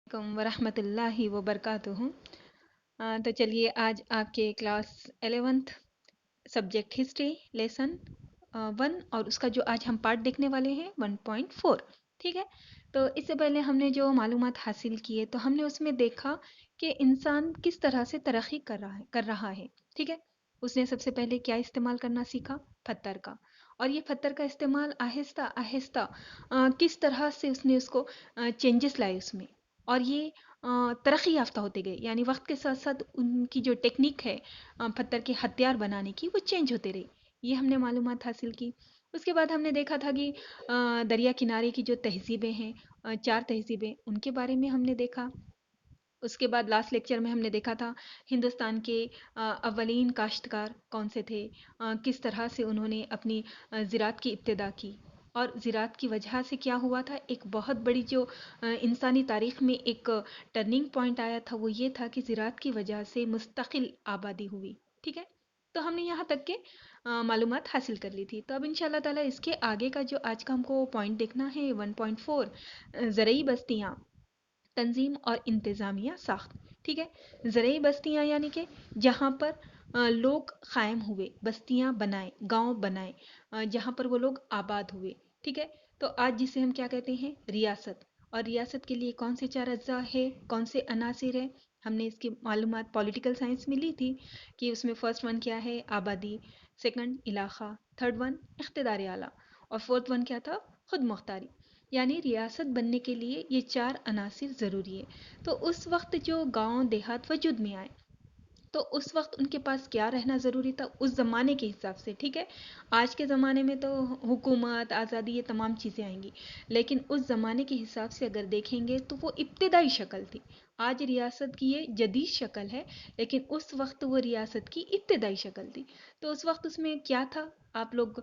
अलैकुम वरहमत अल्लाहि वबरकातुहू। तो चलिए आज आपके class 11th subject history lesson 1 और उसका जो आज हम पार्ट देखने वाले हैं 1.4। ठीक है। तो इससे पहले हमने जो मालूमात हासिल किए तो हमने उसमें देखा कि इंसान किस तरह से तरक्की कर रहा है। ठीक है। उसने सबसे पहले क्या इस्तेमाल करना सीखा? पत्थर का। और ये पत्थर का इस्तेमाल आहिस्ता आहिस्ता किस तरह से उसने उसको चेंजेस लाए उसमें, और ये तरक्की याफ्ता होते गए, यानी वक्त के साथ साथ उनकी जो टेक्निक है पत्थर के हथियार बनाने की वो चेंज होते रहे। ये हमने मालूमात हासिल की। उसके बाद हमने देखा था कि दरिया किनारे की जो तहजीबें हैं, 4 तहजीबें, उनके बारे में हमने देखा। उसके बाद लास्ट लेक्चर में हमने देखा था हिंदुस्तान के अव्वलीन काश्तकार कौन से थे, किस तरह से उन्होंने अपनी ज़राअत की इब्तिदा की, और ज़राअत की वजह से क्या हुआ था, एक बहुत बड़ी जो इंसानी तारीख़ में एक टर्निंग पॉइंट आया था, वो ये था कि ज़राअत की वजह से मुस्तकिल आबादी हुई। ठीक है। तो हमने यहाँ तक के मालूमात हासिल कर ली थी। तो अब इंशाल्लाह ताला इसके आगे का जो आज का हमको पॉइंट देखना है 1.4, ज़रई बस्तियाँ, तंजीम और इंतज़ामिया साख्त। ठीक है। ज़रई बस्तियाँ यानी कि जहाँ पर लोग क़ायम हुए, बस्तियाँ बनाए, गांव बनाए, जहाँ पर वो लोग आबाद हुए। ठीक है। तो आज जिसे हम क्या कहते हैं, रियासत। और रियासत के लिए कौन से 4 अज्जा है, कौन से अनासिर है, हमने इसकी मालूमात पॉलिटिकल साइंस में ली थी कि उसमें फर्स्ट वन क्या है, आबादी, सेकंड इलाका, थर्ड वन इख्तिदार आला, और फोर्थ वन क्या था, खुद मुख्तारी। यानी रियासत बनने के लिए ये 4 अनासिर ज़रूरी है। तो उस वक्त जो गांव देहात वजूद में आए, तो उस वक्त उनके पास क्या रहना ज़रूरी था उस ज़माने के हिसाब से। ठीक है। आज के ज़माने में तो हुकूमत, आज़ादी, ये तमाम चीज़ें आएंगी, लेकिन उस ज़माने के हिसाब से अगर देखेंगे तो वो इब्तदाई शक्ल थी। आज रियासत की ये जदीद शक्ल है, लेकिन उस वक्त वो रियासत की इब्तदाई शक्ल थी। तो उस वक्त उसमें क्या था, आप लोग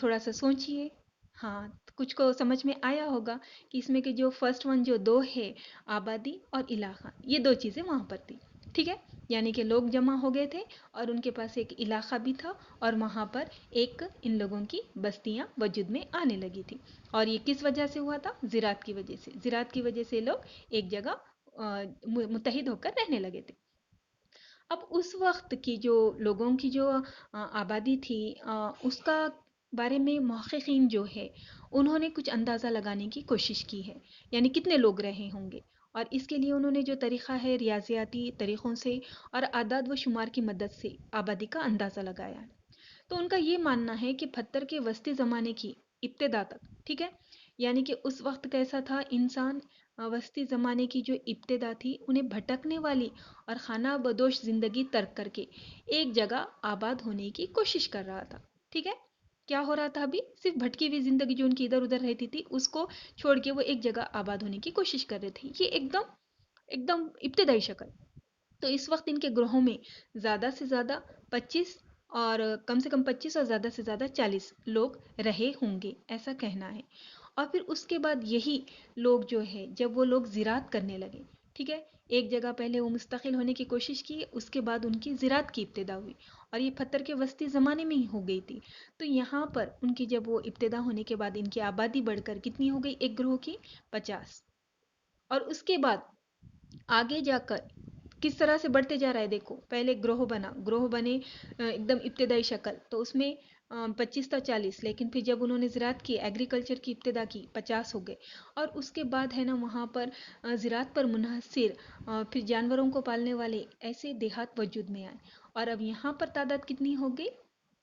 थोड़ा सा सोचिए। हाँ, कुछ को समझ में आया होगा कि इसमें के जो फर्स्ट वन जो 2 है, आबादी और इलाका, ये 2 चीज़ें वहाँ पर थी। ठीक है। यानी कि लोग जमा हो गए थे और उनके पास एक इलाका भी था, और वहाँ पर एक इन लोगों की बस्तियाँ वजूद में आने लगी थी। और ये किस वजह से हुआ था? ज़राअत की वजह से। ज़राअत की वजह से लोग एक जगह मुत्तहिद होकर रहने लगे थे। अब उस वक्त की जो लोगों की जो आबादी थी, उसका बारे में मुहक़्क़िक़ीन जो है, उन्होंने कुछ अंदाज़ा लगाने की कोशिश की है, यानी कितने लोग रहे होंगे। और इसके लिए उन्होंने जो तरीक़ा है रियाज़ियाती तरीक़ों से और आदाद व शुमार की मदद से आबादी का अंदाज़ा लगाया है। तो उनका ये मानना है कि पत्थर के वस्ती ज़माने की इब्तिदा तक, ठीक है, यानी कि उस वक्त कैसा था इंसान, वस्ती ज़माने की जो इब्तिदा थी, उन्हें भटकने वाली और खाना बदोश ज़िंदगी तर्क करके एक जगह आबाद होने की कोशिश कर रहा था। ठीक है। क्या हो रहा था? अभी सिर्फ भटकी हुई ज़िंदगी जो उनकी इधर उधर रहती थी, उसको छोड़ के वो एक जगह आबाद होने की कोशिश कर रहे थे। ये एकदम एकदम इब्तदाई शक्ल। तो इस वक्त इनके ग्रोहों में ज़्यादा से ज़्यादा 25 और कम से कम 25 और ज़्यादा से ज़्यादा 40 लोग रहे होंगे, ऐसा कहना है। और फिर उसके बाद यही लोग जो है, जब वो लोग ज़राअत करने लगे, ठीक है, एक जगह पहले वो मुस्तकिल होने की कोशिश की, उसके बाद उनकी ज़राअत की इब्तिदा हुई, और ये पत्थर के वस्ती ज़माने में ही हो गई थी। तो यहाँ पर उनकी जब वो इब्तिदा होने के बाद इनकी आबादी बढ़कर कितनी हो गई, एक ग्रोह की 50। और उसके बाद आगे जाकर किस तरह से बढ़ते जा रहा है, देखो, पहले ग्रोह बना, ग्रोह बने एकदम इब्तदाई शक्ल, तो उसमें 25 था 40, लेकिन फिर जब उन्होंने ज़राअत की, एग्रीकल्चर की इब्तिदा की, 50 हो गए। और उसके बाद है ना वहाँ पर ज़राअत पर मुनहसिर फिर जानवरों को पालने वाले ऐसे देहात वजूद में आए, और अब यहाँ पर तादाद कितनी हो गई,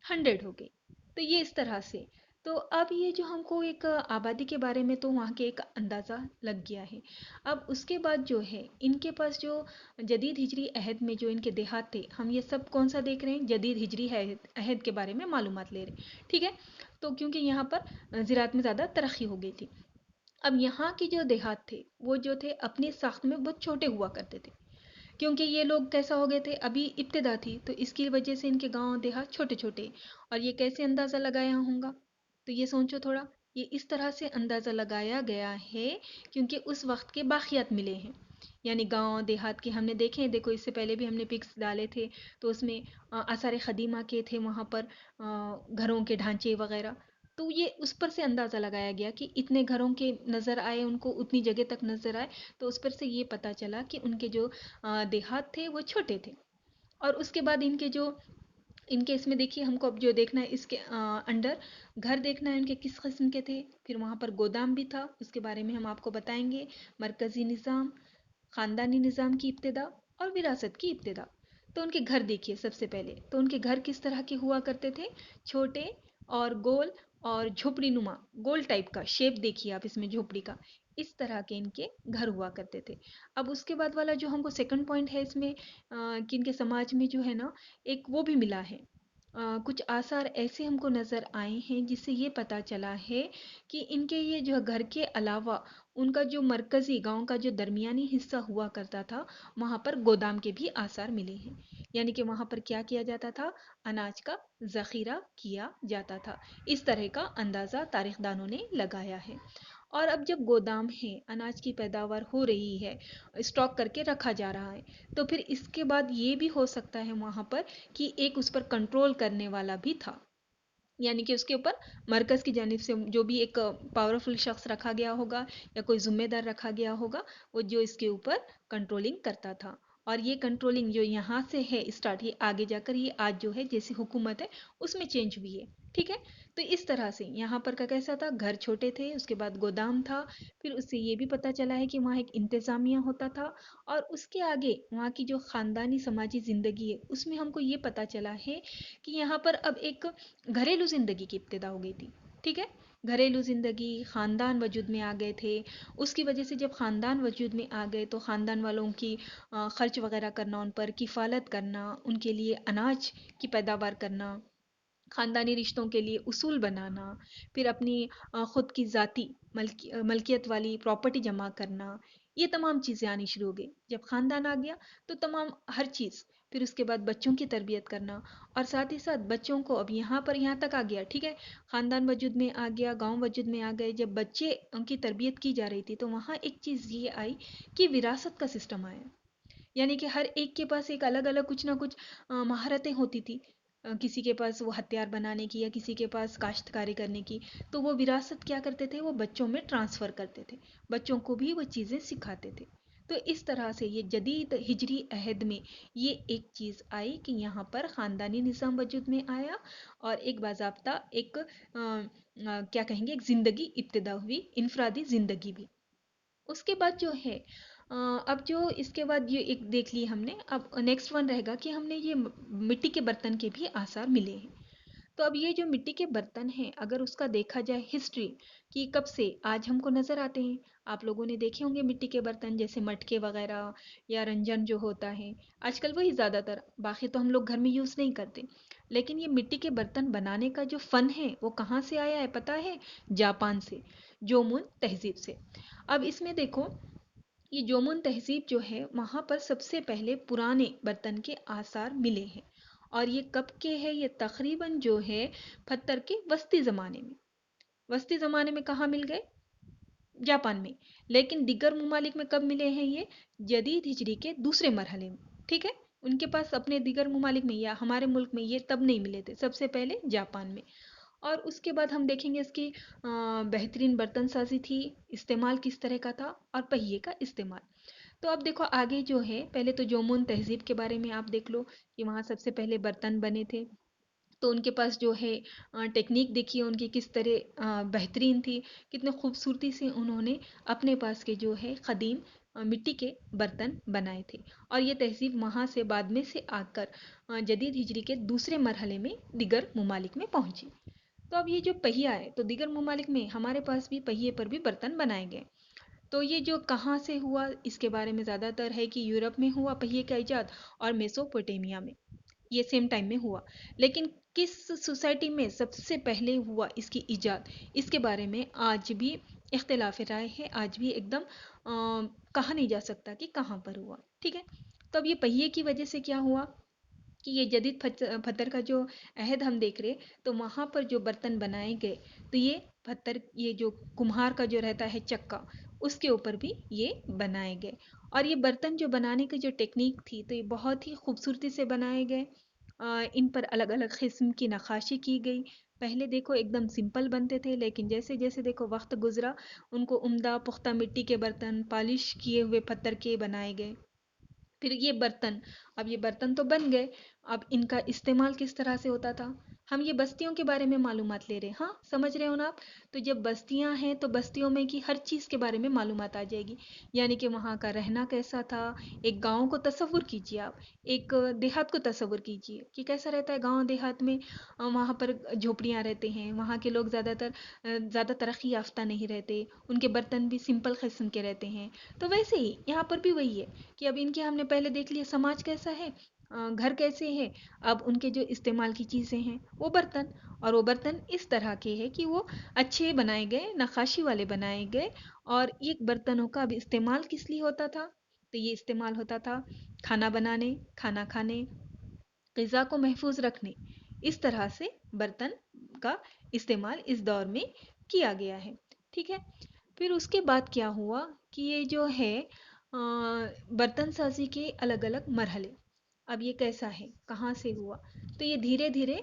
100 हो गई। तो ये इस तरह से। तो अब ये जो हमको एक आबादी के बारे में तो वहाँ के एक अंदाज़ा लग गया है। अब उसके बाद जो है इनके पास जो जदीद हिजरी अहद में जो इनके देहात थे, हम ये सब कौन सा देख रहे हैं, जदीद हिजरी अहद के बारे में मालूमात ले रहे हैं। ठीक है। तो क्योंकि यहाँ पर ज़राअत में ज़्यादा तरक्की हो गई थी। अब यहाँ के जो देहात थे, वो जो थे अपनी साख्त में बहुत छोटे हुआ करते थे, क्योंकि ये लोग कैसा हो गए थे, अभी इब्तिदा थी, तो इसकी वजह से इनके गांव देहात छोटे छोटे। और ये कैसे अंदाज़ा लगाया होगा, तो ये सोचो थोड़ा। ये इस तरह से अंदाज़ा लगाया गया है क्योंकि उस वक्त के बाक़ियात मिले हैं, यानी गांव देहात के हमने देखे हैं। देखो, इससे पहले भी हमने पिक्स डाले थे, तो उसमें आसार क़दीमा के थे वहाँ पर घरों के ढांचे वगैरह। तो ये उस पर से अंदाज़ा लगाया गया कि इतने घरों के नज़र आए, उनको उतनी जगह तक नज़र आए, तो उस पर से ये पता चला कि उनके जो देहात थे वो छोटे थे। और उसके बाद इनके इसमें देखिए, हमको अब जो देखना है इसके अंडर घर देखना है उनके किस किस्म के थे। फिर वहाँ पर गोदाम भी था, उसके बारे में हम आपको बताएंगे। मरकज़ी निज़ाम, ख़ानदानी निज़ाम की इब्तिदा और विरासत की इब्तिदा। तो उनके घर देखिए सबसे पहले, तो उनके घर किस तरह के हुआ करते थे, छोटे और गोल और झोपड़ी नुमा, गोल टाइप का शेप देखिए आप इसमें झोपड़ी का, इस तरह के इनके घर हुआ करते थे। अब उसके बाद वाला जो हमको सेकंड पॉइंट है इसमें कि इनके समाज में जो है ना, एक वो भी मिला है, कुछ आसार ऐसे हमको नज़र आए हैं जिससे ये पता चला है कि इनके ये जो घर के अलावा उनका जो मरकज़ी गांव का जो दरमियानी हिस्सा हुआ करता था, वहाँ पर गोदाम के भी आसार मिले हैं। यानी कि वहाँ पर क्या किया जाता था, अनाज का ज़ख़ीरा किया जाता था। इस तरह का अंदाज़ा तारीखदानों ने लगाया है। और अब जब गोदाम है, अनाज की पैदावार हो रही है, स्टॉक करके रखा जा रहा है, तो फिर इसके बाद ये भी हो सकता है वहाँ पर कि एक उस पर कंट्रोल करने वाला भी था। यानी कि उसके ऊपर मरकज़ की जानिब से जो भी एक पावरफुल शख्स रखा गया होगा या कोई ज़िम्मेदार रखा गया होगा, वो जो इसके ऊपर कंट्रोलिंग करता था। और ये कंट्रोलिंग जो यहाँ से है स्टार्ट, ये आगे जाकर ये आज जो है जैसी हुकूमत है उसमें चेंज हुई है। ठीक है, तो इस तरह से यहाँ पर का कैसा था, घर छोटे थे, उसके बाद गोदाम था, फिर उससे ये भी पता चला है कि वहाँ एक इंतज़ामिया होता था, और उसके आगे वहाँ की जो ख़ानदानी समाजी ज़िंदगी है उसमें हमको ये पता चला है कि यहाँ पर अब एक घरेलू ज़िंदगी की इब्तिदा हो गई थी। ठीक है, घरेलू ज़िंदगी, ख़ानदान वजूद में आ गए थे। उसकी वजह से जब ख़ानदान वजूद में आ गए तो ख़ानदान वालों की ख़र्च वगैरह करना, उन पर किफ़ालत करना, उनके लिए अनाज की पैदावार करना, ख़ानदानी रिश्तों के लिए उसूल बनाना, फिर अपनी ख़ुद की ज़ाती मलकियत वाली प्रॉपर्टी जमा करना, ये तमाम चीज़ें आनी शुरू हो गई। जब ख़ानदान आ गया तो तमाम हर चीज़, फिर उसके बाद बच्चों की तरबियत करना, और साथ ही साथ बच्चों को अब यहाँ तक आ गया। ठीक है, ख़ानदान वजूद में आ गया, गांव वजूद में आ गए, जब बच्चे उनकी तरबियत की जा रही थी तो वहाँ एक चीज़ ये आई कि विरासत का सिस्टम आया। यानी कि हर एक के पास एक अलग अलग कुछ ना कुछ महारतें होती थी। किसी के पास वो हथियार बनाने की या किसी के पास काश्तकारी करने की, तो वो विरासत क्या करते थे, वो बच्चों में ट्रांसफ़र करते थे, बच्चों को भी वो चीज़ें सिखाते थे। तो इस तरह से ये जदीद हिजरी अहद में ये एक चीज़ आई कि यहाँ पर ख़ानदानी निज़ाम वजूद में आया, और एक बाज़ाब्ता एक क्या कहेंगे, एक ज़िंदगी इब्तिदा हुई, इनफरादी ज़िंदगी भी। उसके बाद जो है अब जो इसके बाद ये एक देख लिए हमने, अब नेक्स्ट वन रहेगा कि हमने ये मिट्टी के बर्तन के भी आसार मिले हैं। तो अब ये जो मिट्टी के बर्तन हैं, अगर उसका देखा जाए हिस्ट्री कि कब से आज हमको नज़र आते हैं, आप लोगों ने देखे होंगे मिट्टी के बर्तन जैसे मटके वगैरह या रंजन जो होता है, आजकल वही ज़्यादातर, बाकी तो हम लोग घर में यूज़ नहीं करते। लेकिन ये मिट्टी के बर्तन बनाने का जो फ़न है वो कहाँ से आया है पता है, जापान से, जोमुन तहजीब से। अब इसमें देखो, ये जोमुन तहजीब जो है वहाँ पर सबसे पहले पुराने बर्तन के आसार मिले हैं। और ये कब के हैं, ये तकरीबन जो है पत्थर के वस्ती ज़माने में, वस्ती ज़माने में कहाँ मिल गए, जापान में। लेकिन दिगर ममालिक में कब मिले हैं ये, जदीद हिजरी के दूसरे मरहले में। ठीक है, उनके पास अपने दिगर ममालिक में या हमारे मुल्क में ये तब नहीं मिले थे, सबसे पहले जापान में। और उसके बाद हम देखेंगे इसकी बेहतरीन बर्तन साजी थी, इस्तेमाल किस तरह का था, और पहिए का इस्तेमाल। तो अब देखो आगे जो है, पहले तो जोमून तहजीब के बारे में आप देख लो कि वहाँ सबसे पहले बर्तन बने थे। तो उनके पास जो है टेक्निक देखिए उनकी किस तरह बेहतरीन थी, कितने खूबसूरती से उन्होंने अपने पास के जो है क़दीम मिट्टी के बर्तन बनाए थे। और ये तहजीब वहाँ से बाद में से आकर जदीद हिजरी के दूसरे मरहले में दिगर ममालिक में पहुँची। तो अब ये जो पहिया है, तो दिगर ममालिक में हमारे पास भी पहिए पर भी बर्तन बनाए गए। तो ये जो कहाँ से हुआ इसके बारे में ज़्यादातर है कि यूरोप में हुआ पहिए का इजाद, और मेसोपोटामिया में ये सेम टाइम में हुआ। लेकिन किस सोसाइटी में सबसे पहले हुआ इसकी इजाद, इसके बारे में आज भी इख्तिलाफ राय है, आज भी एकदम कहा नहीं जा सकता कि कहाँ पर हुआ। ठीक है, तो अब ये पहिए की वजह से क्या हुआ कि ये जदीद पत्थर का जो अहद हम देख रहे, तो वहाँ पर जो बर्तन बनाए गए, तो ये पत्थर, ये जो कुम्हार का जो रहता है चक्का, उसके ऊपर भी ये बनाए गए। और ये बर्तन जो बनाने की जो टेक्निक थी, तो ये बहुत ही खूबसूरती से बनाए गए। इन पर अलग अलग किस्म की नक्काशी की गई, पहले देखो एकदम सिंपल बनते थे, लेकिन जैसे जैसे देखो वक्त गुजरा, उनको उम्दा पुख्ता मिट्टी के बर्तन, पॉलिश किए हुए पत्थर के बनाए गए। फिर ये बर्तन, अब ये बर्तन तो बन गए, अब इनका इस्तेमाल किस तरह से होता था। हम ये बस्तियों के बारे में मालूमात ले रहे हैं, हाँ समझ रहे हो ना आप। तो जब बस्तियां हैं तो बस्तियों में की हर चीज़ के बारे में मालूमात आ जाएगी, यानी कि वहाँ का रहना कैसा था। एक गांव को तसव्वुर कीजिए आप, एक देहात को तसव्वुर कीजिए कि कैसा रहता है गांव देहात में। वहाँ पर झोपड़ियाँ रहते हैं, वहाँ के लोग ज़्यादा तरक्की याफ्ता नहीं रहते, उनके बर्तन भी सिंपल किस्म के रहते हैं। तो वैसे ही यहाँ पर भी वही है कि अब इनके हमने पहले देख लिया समाज कैसा है, घर कैसे है। अब उनके जो इस्तेमाल की चीज़ें हैं वो बर्तन, और वो बर्तन इस तरह के हैं कि वो अच्छे बनाए गए, नक्काशी वाले बनाए गए। और ये बर्तनों का अब इस्तेमाल किस लिए होता था, तो ये इस्तेमाल होता था खाना बनाने, खाना खाने, ग़िज़ा को महफूज रखने। इस तरह से बर्तन का इस्तेमाल इस दौर में किया गया है। ठीक है। फिर उसके बाद क्या हुआ कि ये जो है बर्तन साजी के अलग अलग मरहले। अब ये कैसा है, कहाँ से हुआ, तो ये धीरे धीरे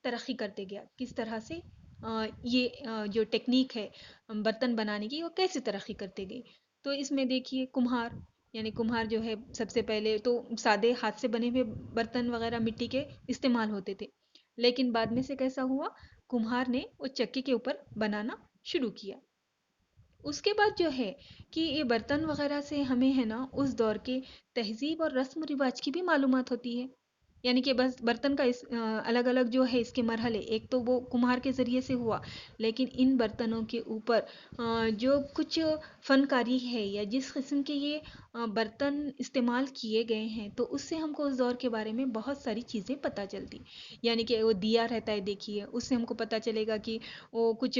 तरक्की करते गया। किस तरह से जो टेक्निक है बर्तन बनाने की, वो कैसे तरक्की करते गई। तो इसमें देखिए कुम्हार, यानी कुम्हार जो है सबसे पहले तो सादे हाथ से बने हुए बर्तन वगैरह मिट्टी के इस्तेमाल होते थे, लेकिन बाद में से कैसा हुआ, कुम्हार ने वो चक्की के ऊपर बनाना शुरू किया। उसके बाद जो है कि ये बर्तन वगैरह से हमें है ना उस दौर के तहजीब और रस्म रिवाज की भी मालूमात होती है। यानी कि बस बर्तन का अलग अलग जो है इसके मरहले, एक तो वो कुम्हार के ज़रिए से हुआ, लेकिन इन बर्तनों के ऊपर जो कुछ फनकारी है या जिस किस्म के ये बर्तन इस्तेमाल किए गए हैं, तो उससे हमको उस दौर के बारे में बहुत सारी चीज़ें पता चलती। यानी कि वो दिया रहता है, देखिए उससे हमको पता चलेगा कि वो कुछ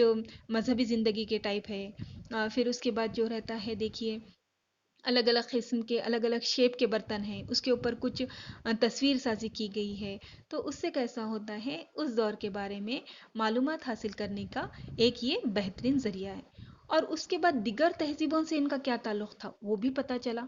मजहबी ज़िंदगी के टाइप है। फिर उसके बाद जो रहता है देखिए अलग अलग किस्म के अलग अलग शेप के बर्तन हैं, उसके ऊपर कुछ तस्वीर साजी की गई है। तो उससे कैसा होता है, उस दौर के बारे में मालूमात हासिल करने का एक ये बेहतरीन ज़रिया है। और उसके बाद दिगर तहजीबों से इनका क्या ताल्लुक़ था वो भी पता चला।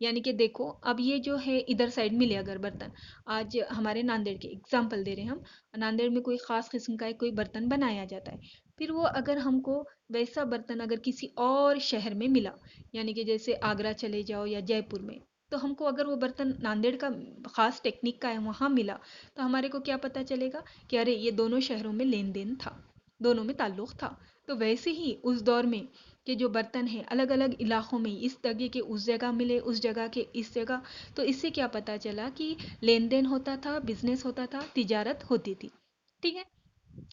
यानी कि देखो अब ये जो है इधर साइड मिले अगर बर्तन, आज हमारे नांदेड़ के एग्जाम्पल दे रहे हैं हम, नांदेड़ में कोई ख़ास किस्म का एक कोई बर्तन बनाया जाता है। फिर वो अगर हमको वैसा बर्तन अगर किसी और शहर में मिला, यानी कि जैसे आगरा चले जाओ या जयपुर में, तो हमको अगर वो बर्तन नांदेड़ का ख़ास टेक्निक का है वहाँ मिला, तो हमारे को क्या पता चलेगा कि अरे ये दोनों शहरों में लेन देन था, दोनों में ताल्लुक़ था। तो वैसे ही उस दौर में के जो बर्तन हैं अलग अलग इलाकों में इस जगह के उस जगह मिले, उस जगह के इस जगह, तो इससे क्या पता चला कि लेन देन होता था, बिजनेस होता था, तिजारत होती थी। ठीक है।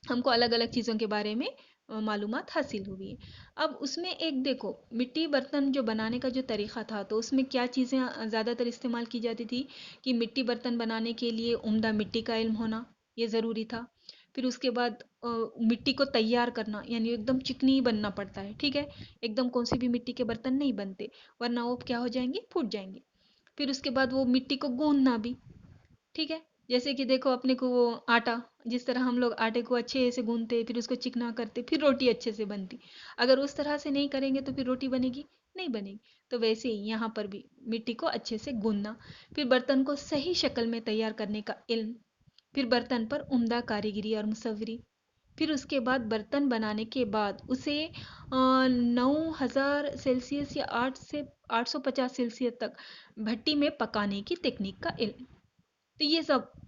हमको अलग अलग चीज़ों के बारे में मालूमात हासिल हुई है। अब उसमें एक देखो मिट्टी बर्तन जो बनाने का जो तरीक़ा था, तो उसमें क्या चीज़ें ज़्यादातर इस्तेमाल की जाती थी कि मिट्टी बर्तन बनाने के लिए उम्दा मिट्टी का इल्म होना ये ज़रूरी था। फिर उसके बाद मिट्टी को तैयार करना, यानी एकदम चिकनी बनना पड़ता है। ठीक है। एकदम कौन सी भी मिट्टी के बर्तन नहीं बनते, वरना वो क्या हो जाएंगे, फूट जाएंगे। फिर उसके बाद वो मिट्टी को गूंदना भी। ठीक है। जैसे कि देखो अपने को वो आटा, जिस तरह हम लोग आटे को अच्छे से गूंदते, फिर उसको चिकना करते, फिर रोटी अच्छे से बनती। अगर उस तरह से नहीं करेंगे तो फिर रोटी बनेगी नहीं बनेगी। तो वैसे ही यहाँ पर भी मिट्टी को अच्छे से गूंदना, फिर बर्तन को सही शक्ल में तैयार करने का इल्म, फिर बर्तन पर उम्दा कारीगरी और मुसव्वरी, फिर उसके बाद बर्तन बनाने के बाद उसे 9,000 सेल्सियस या 850 सेल्सियस तक भट्टी में पकाने की तकनीक का इल्म। तो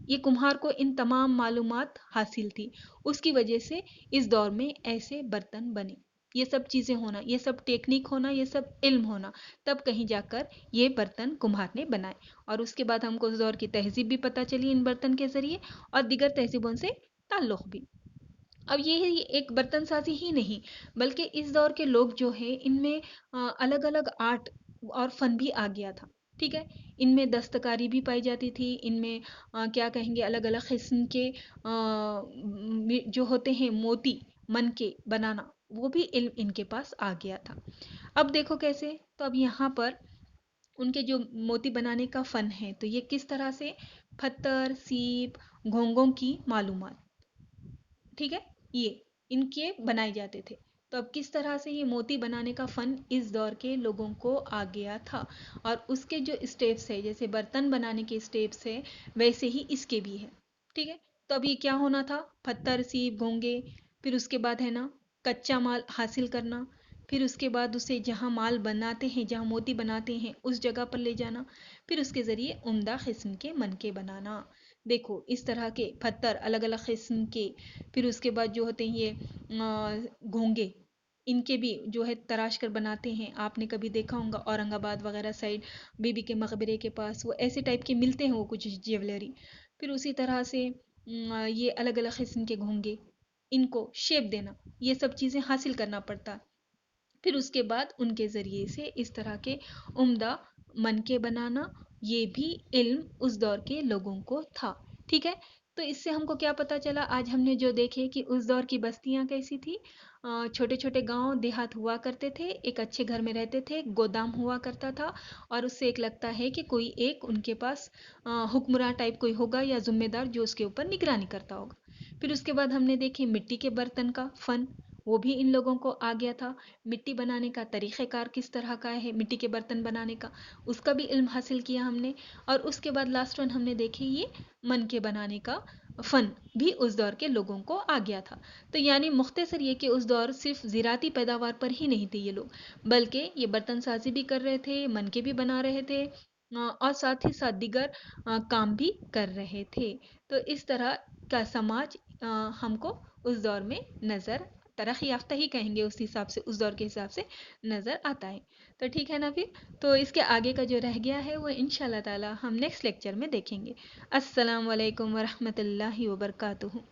ये कुम्हार को इन तमाम मालूमात हासिल थी, उसकी वजह से इस दौर में ऐसे बर्तन बने। ये सब चीज़ें होना, ये सब टेक्निक होना, ये सब इल्म होना, तब कहीं जाकर ये बर्तन कुम्हार ने बनाए। और उसके बाद हमको उस दौर की तहजीब भी पता चली इन बर्तन के ज़रिए, और दिगर तहजीबों से ताल्लुक़ भी। अब ये एक बर्तन साजी ही नहीं, बल्कि इस दौर के लोग जो है इनमें अलग अलग आर्ट और फन भी आ गया था। ठीक है। इनमें दस्तकारी भी पाई जाती थी, इनमें क्या कहेंगे अलग अलग किस्म के जो होते हैं मोती मन के बनाना, वो भी इल्म इनके पास आ गया था। अब देखो कैसे, तो अब यहाँ पर उनके जो मोती बनाने का फन है, तो ये किस तरह से पत्थर, सीप, घोंघों की मालूमात, ठीक है, ये इनके बनाए जाते थे। तो अब किस तरह से ये मोती बनाने का फन इस दौर के लोगों को आ गया था, और उसके जो स्टेप्स है, जैसे बर्तन बनाने के स्टेप्स है, वैसे ही इसके भी है। ठीक है। तो अभी क्या होना था, पत्थर सीप घोंगे, फिर उसके बाद है ना कच्चा माल हासिल करना, फिर उसके बाद उसे जहाँ माल बनाते हैं, जहाँ मोती बनाते हैं उस जगह पर ले जाना, फिर उसके ज़रिए उम्दा किस्म के मनके बनाना। देखो इस तरह के पत्थर अलग अलग किस्म के, फिर उसके बाद जो होते हैं ये घोंगे, इनके भी जो है तराश कर बनाते हैं। आपने कभी देखा होगा औरंगाबाद वगैरह साइड बीबी के मकबरे के पास वो ऐसे टाइप के मिलते हैं वो कुछ ज्वेलरी। फिर उसी तरह से ये अलग अलग किस्म के घोंगे, इनको शेप देना, ये सब चीज़ें हासिल करना पड़ता। फिर उसके बाद उनके ज़रिए से इस तरह के उम्दा मनके बनाना, ये भी इल्म उस दौर के लोगों को था। ठीक है, तो इससे हमको क्या पता चला, आज हमने जो देखे कि उस दौर की बस्तियां कैसी थी। छोटे छोटे गांव देहात हुआ करते थे, एक अच्छे घर में रहते थे, गोदाम हुआ करता था, और उससे एक लगता है कि कोई एक उनके पास हुक्मरान टाइप कोई होगा या जिम्मेदार जो उसके ऊपर निगरानी करता होगा। फिर उसके बाद हमने देखे मिट्टी के बर्तन का फन, वो भी इन लोगों को आ गया था। मिट्टी बनाने का तरीक़ेकार किस तरह का है, मिट्टी के बर्तन बनाने का, उसका भी इल्म हासिल किया हमने। और उसके बाद लास्ट वन हमने देखे ये मन के बनाने का फ़न भी उस दौर के लोगों को आ गया था। तो यानी मुख्तसर ये कि उस दौर सिर्फ ज़राती पैदावार पर ही नहीं थे ये लोग, बल्कि ये बर्तन साजी भी कर रहे थे, मन के भी बना रहे थे, और साथ ही साथ दीगर काम भी कर रहे थे। तो इस तरह का समाज हमको उस दौर में नज़र, तरक्की याफ्ता ही कहेंगे उस हिसाब से, उस दौर के हिसाब से नज़र आता है। तो ठीक है ना फिर, तो इसके आगे का जो रह गया है वो इंशाल्लाह ताला हम नेक्स्ट लेक्चर में देखेंगे। अस्सलाम वालेकुम वरहमतुल्लाहि वबरकातुहू।